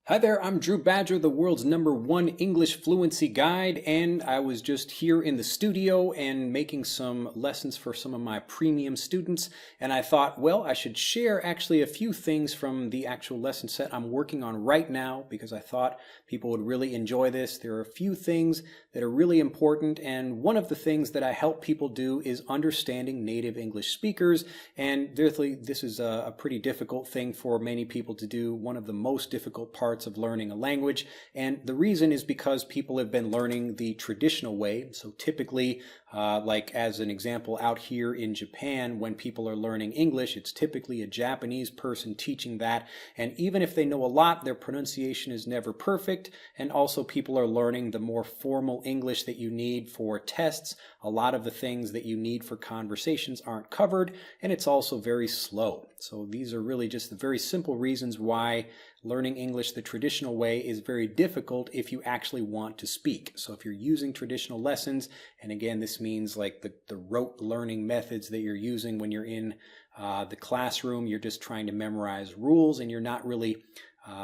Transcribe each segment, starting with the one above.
Hi there, I'm Drew Badger, the world's #1 English fluency guide, and I was just here in the studio and making some lessons for some of my premium students. And I thought, well, I should share actually a few things from the actual lesson set I'm working on right now because I thought people would really enjoy this. There are a few things that are really important, and one of the things that I help people do is understanding native English speakers. And therefore, this is a pretty difficult thing for many people to do, one of the most difficult parts of learning a language. And the reason is because people have been learning the traditional way. So typically, like as an example out here in Japan, when people are learning English, it's typically a Japanese person teaching that. And even if they know a lot, their pronunciation is never perfect. And also people are learning the more formal English that you need for tests. A lot of the things that you need for conversations aren't covered, and it's also very slow. So these are really just the very simple reasons why learning English the traditional way is very difficult if you actually want to speak. So if you're using traditional lessons, and again, this means like the rote learning methods that you're using when you're in the classroom, you're just trying to memorize rules and you're not really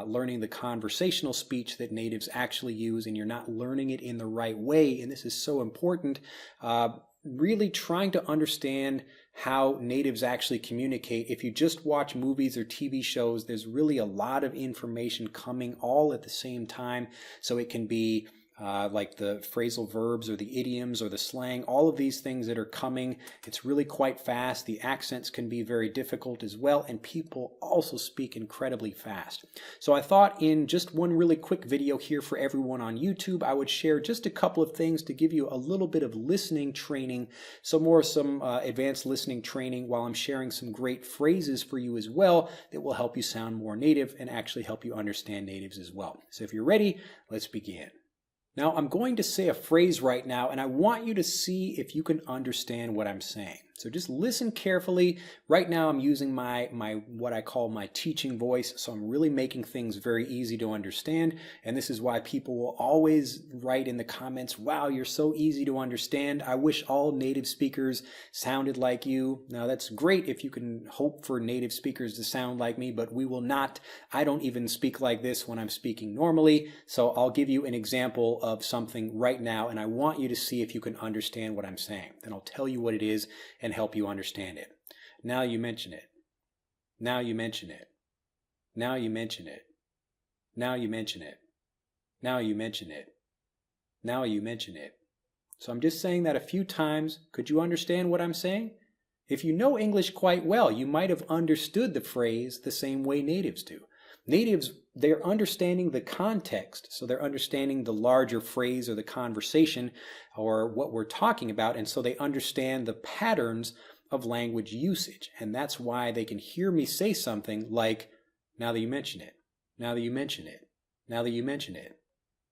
learning the conversational speech that natives actually use, and you're not learning it in the right way. And this is so important. Really trying to understand how natives actually communicate. If you just watch movies or TV shows, there's really a lot of information coming all at the same time. So it can be like the phrasal verbs or the idioms or the slang, all of these things that are coming. It's really quite fast. The accents can be very difficult as well, and people also speak incredibly fast. So I thought in just one really quick video here for everyone on YouTube, I would share just a couple of things to give you a little bit of listening training, some advanced listening training, while I'm sharing some great phrases for you as well that will help you sound more native and actually help you understand natives as well. So if you're ready, let's begin. Now, I'm going to say a phrase right now, and I want you to see if you can understand what I'm saying. So just listen carefully. Right now, I'm using my what I call my teaching voice, so I'm really making things very easy to understand. And this is why people will always write in the comments, wow, you're so easy to understand. I wish all native speakers sounded like you. Now, that's great if you can hope for native speakers to sound like me, but we will not. I don't even speak like this when I'm speaking normally. So I'll give you an example of something right now, and I want you to see if you can understand what I'm saying. Then I'll tell you what it is and help you understand it. Now you mention it. Now you mention it. Now you mention it. Now you mention it. Now you mention it. Now you mention it. So I'm just saying that a few times. Could you understand what I'm saying? If you know English quite well, you might have understood the phrase the same way natives do. Natives, they're understanding the context, so they're understanding the larger phrase or the conversation or what we're talking about, and so they understand the patterns of language usage. And that's why they can hear me say something like, now that you mention it, now that you mention it, now that you mention it,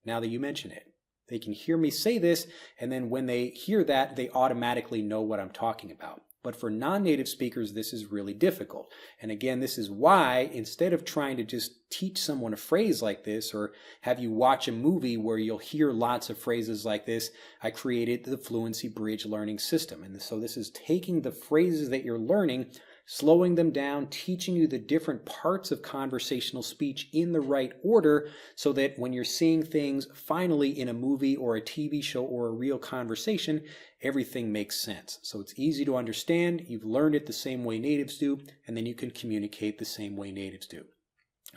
now that you mention it. They can hear me say this, and then when they hear that, they automatically know what I'm talking about. But for non-native speakers, this is really difficult. And again, this is why instead of trying to just teach someone a phrase like this or have you watch a movie where you'll hear lots of phrases like this, I created the Fluency Bridge learning system. And so this is taking the phrases that you're learning, slowing them down, teaching you the different parts of conversational speech in the right order so that when you're seeing things finally in a movie or a TV show or a real conversation, everything makes sense. So it's easy to understand, you've learned it the same way natives do, and then you can communicate the same way natives do.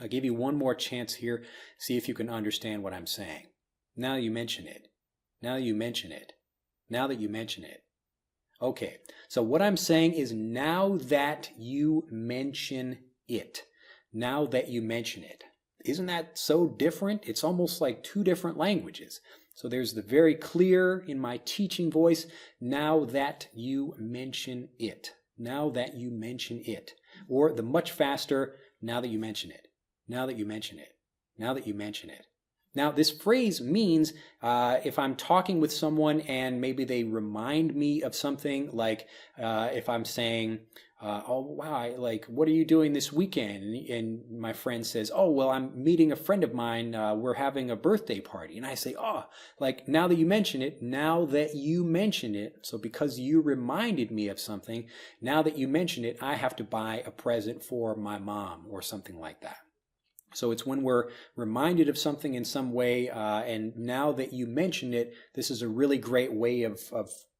I'll give you one more chance here, see if you can understand what I'm saying. Now you mention it. Now you mention it. Now that you mention it. Okay, so what I'm saying is now that you mention it. Now that you mention it. Isn't that so different? It's almost like two different languages. So there's the very clear in my teaching voice, now that you mention it. Now that you mention it. Or the much faster, now that you mention it. Now that you mention it. Now that you mention it. Now, this phrase means if I'm talking with someone and maybe they remind me of something, like if I'm saying, oh, wow, what are you doing this weekend? And my friend says, oh, well, I'm meeting a friend of mine. We're having a birthday party. And I say, oh, now that you mention it, now that you mention it. So because you reminded me of something, now that you mention it, I have to buy a present for my mom or something like that. So it's when we're reminded of something in some way, and now that you mention it, this is a really great way of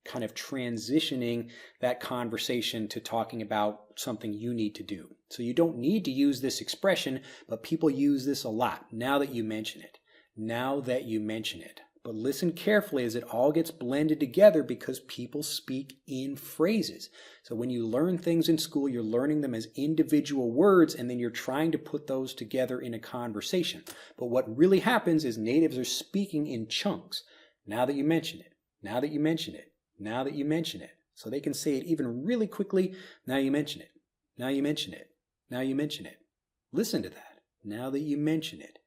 kind of transitioning that conversation to talking about something you need to do. So you don't need to use this expression, but people use this a lot. Now that you mention it. Now that you mention it. But listen carefully as it all gets blended together because people speak in phrases. So when you learn things in school, you're learning them as individual words, and then you're trying to put those together in a conversation. But what really happens is natives are speaking in chunks. Now that you mention it. Now that you mention it. Now that you mention it. So they can say it even really quickly. Now you mention it. Now you mention it. Now you mention it. Listen to that. Now that you mention it.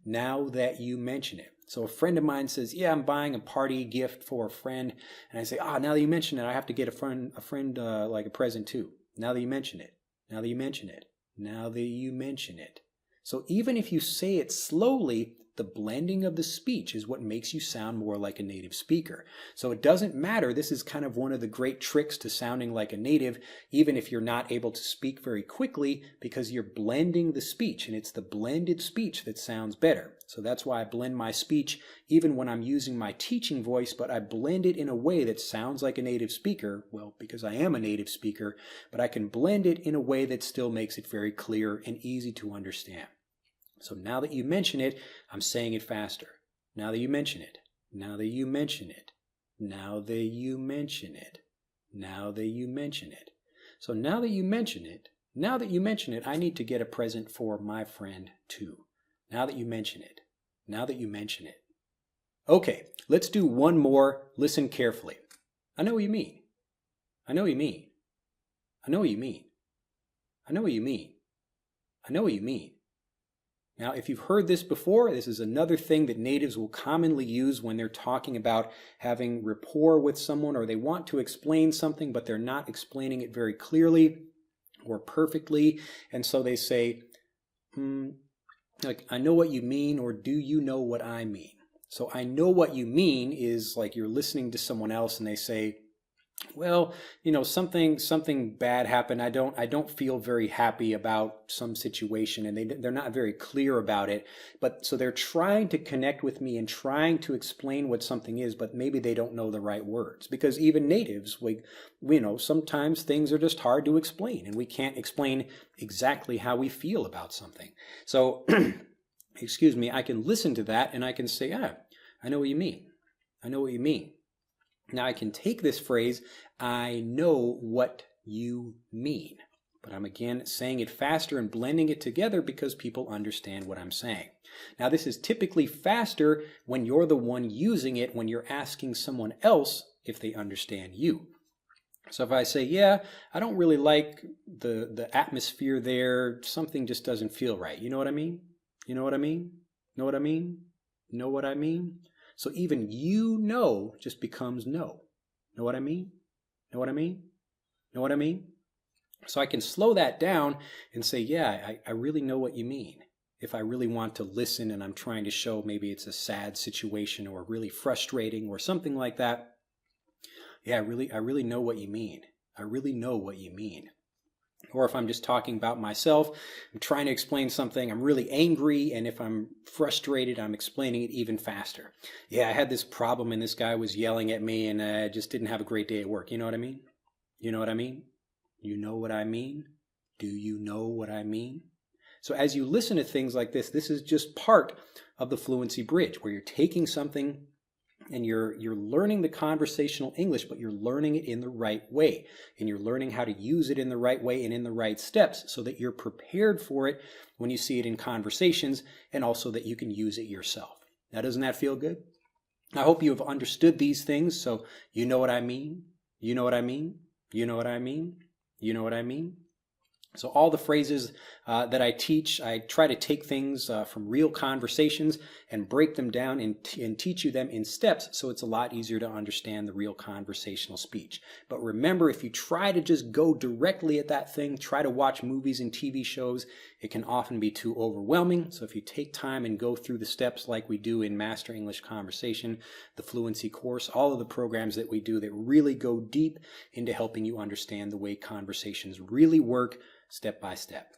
Now that you mention it. So a friend of mine says, yeah, I'm buying a party gift for a friend. And I say, now that you mention it, I have to get a friend like a present too. Now that you mention it. Now that you mention it. Now that you mention it. So even if you say it slowly, the blending of the speech is what makes you sound more like a native speaker. So it doesn't matter. This is kind of one of the great tricks to sounding like a native, even if you're not able to speak very quickly, because you're blending the speech, and it's the blended speech that sounds better. So that's why I blend my speech even when I'm using my teaching voice, but I blend it in a way that sounds like a native speaker. Well, because I am a native speaker, but I can blend it in a way that still makes it very clear and easy to understand. So now that you mention it, I'm saying it faster. Now that you mention it. Now that you mention it. Now that you mention it. Now that you mention it. So now that you mention it, I need to get a present for my friend too. Now that you mention it. Now that you mention it. Okay, let's do one more. Listen carefully. I know what you mean. I know what you mean. I know what you mean. I know what you mean. I know what you mean. Now, if you've heard this before, this is another thing that natives will commonly use when they're talking about having rapport with someone, or they want to explain something, but they're not explaining it very clearly or perfectly. And so they say, like, I know what you mean, or do you know what I mean? So I know what you mean is like you're listening to someone else and they say, well, something bad happened. I don't feel very happy about some situation, and they're not very clear about it. But so they're trying to connect with me and trying to explain what something is, but maybe they don't know the right words, because even natives, sometimes things are just hard to explain, and we can't explain exactly how we feel about something. So, excuse me, I can listen to that and I can say, I know what you mean. I know what you mean. Now I can take this phrase, I know what you mean, but I'm again saying it faster and blending it together because people understand what I'm saying. Now this is typically faster when you're the one using it, when you're asking someone else if they understand you. So if I say, yeah, I don't really like the atmosphere there, something just doesn't feel right. You know what I mean? You know what I mean? Know what I mean? Know what I mean? So even just becomes no. Know what I mean? Know what I mean? Know what I mean? So I can slow that down and say, yeah, I really know what you mean. If I really want to listen and I'm trying to show maybe it's a sad situation or really frustrating or something like that. Yeah, I really know what you mean. I really know what you mean. Or if I'm just talking about myself, I'm trying to explain something, I'm really angry, and if I'm frustrated, I'm explaining it even faster. Yeah, I had this problem and this guy was yelling at me and I just didn't have a great day at work. You know what I mean? You know what I mean? You know what I mean? Do you know what I mean? So as you listen to things like this is just part of the Fluency Bridge, where you're taking something and you're learning the conversational English, but you're learning it in the right way. And you're learning how to use it in the right way and in the right steps so that you're prepared for it when you see it in conversations, and also that you can use it yourself. Now, doesn't that feel good? I hope you have understood these things, so you know what I mean? You know what I mean? You know what I mean? You know what I mean? So all the phrases that I teach, I try to take things from real conversations and break them down and teach you them in steps, so it's a lot easier to understand the real conversational speech. But remember, if you try to just go directly at that thing, try to watch movies and TV shows, it can often be too overwhelming. So if you take time and go through the steps like we do in Master English Conversation, the Fluency course, all of the programs that we do that really go deep into helping you understand the way conversations really work, step by step.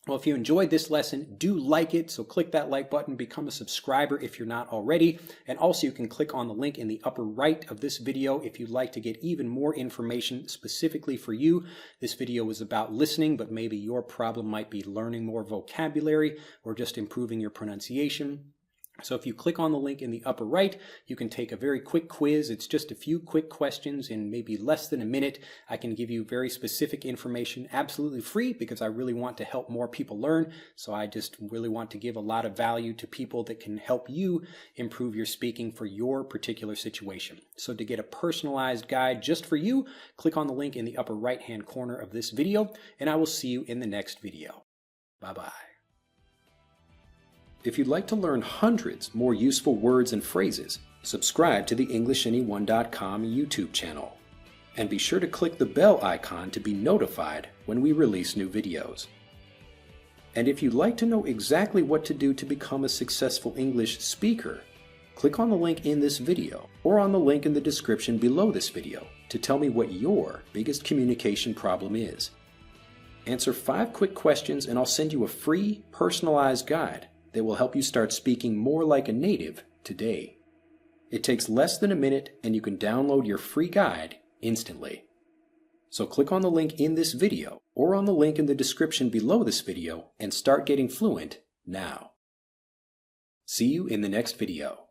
Well, if you enjoyed this lesson, do like it. So click that like button, become a subscriber if you're not already. And also you can click on the link in the upper right of this video if you'd like to get even more information specifically for you. This video was about listening, but maybe your problem might be learning more vocabulary or just improving your pronunciation. So if you click on the link in the upper right, you can take a very quick quiz. It's just a few quick questions in maybe less than a minute. I can give you very specific information absolutely free because I really want to help more people learn. So I just really want to give a lot of value to people that can help you improve your speaking for your particular situation. So to get a personalized guide just for you, click on the link in the upper right-hand corner of this video, and I will see you in the next video. Bye-bye. If you'd like to learn hundreds more useful words and phrases, subscribe to the EnglishAnyone.com YouTube channel. And be sure to click the bell icon to be notified when we release new videos. And if you'd like to know exactly what to do to become a successful English speaker, click on the link in this video or on the link in the description below this video to tell me what your biggest communication problem is. Answer 5 quick questions and I'll send you a free, personalized guide that will help you start speaking more like a native today. It takes less than a minute and you can download your free guide instantly. So click on the link in this video or on the link in the description below this video and start getting fluent now. See you in the next video.